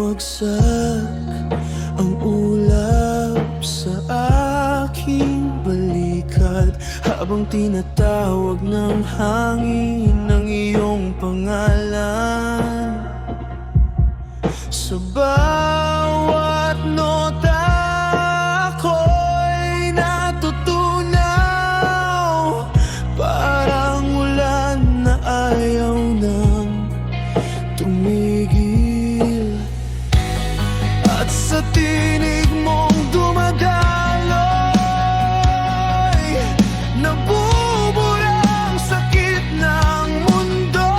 Bumagsak ang ulap sa aking balikat habang tinatawag ng hangin ang iyong pangalan. Sa bawat nota ako'y natutunaw, parang ulan na ayaw nang tumigil. At sa tinig mong dumadaloy, nabubura ang sakit ng mundo.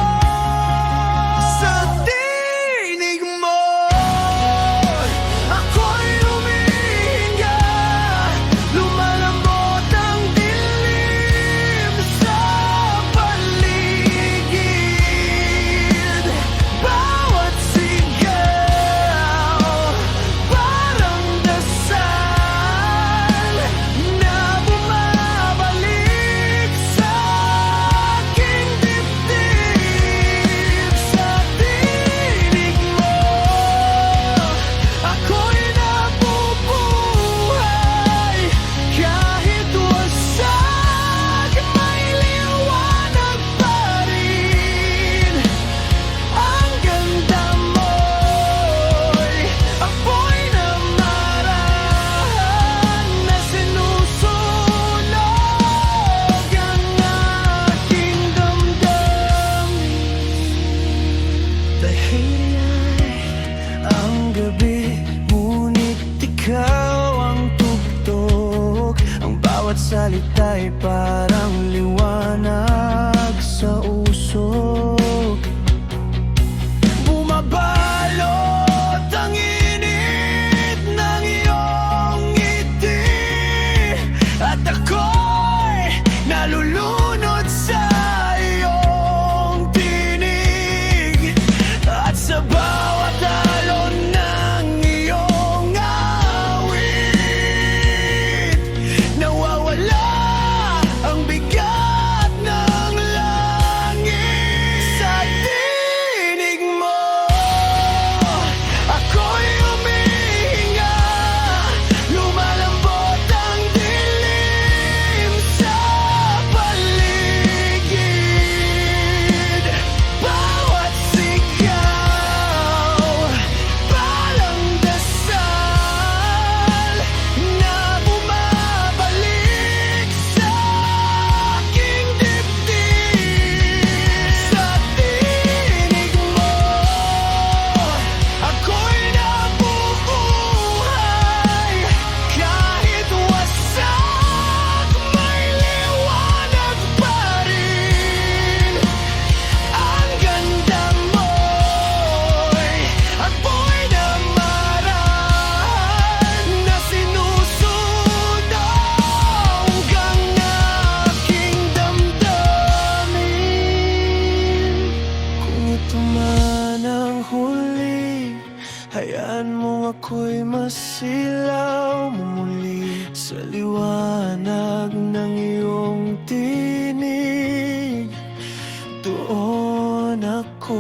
Sa tinig mo, ako'y humihinga, lumalambot ang dilim sa paligid. Bawat sigaw, parang dasal na bumabalik sa aking dibdib. Sa tinig mo, ako'y nabubuhay. Kahit wasak, may liwanag pa rin. Ang ganda mo'y apoy na marahan na sinusunog ang aking damdamin. Tahimik ang gabi, ngunit ikaw ang tugtog. Ang bawat salita'y parang liwanag sa usok. Bumabalot ang init ng iyong ngiti, at ako'y nalulunod sa iyong tinig. At sa bawat alon ng iyong awit, nawawala ang bigat ng langit. Sa tinig mo, ako'y humihinga, lumalambot ang dilim sa paligid. Bawat sigaw, parang dasal na bumabalik sa aking dibdib. Sa tinig mo, ako'y nabubuhay. Kahit wasak, may liwanag pa rin. Ang ganda mo'y apoy na marahan na sinusunog ang aking damdamin. Kung ito man ang huli, hayaan mo ako'y masilaw mo muli sa liwanag ng iyong tinig. Doon ako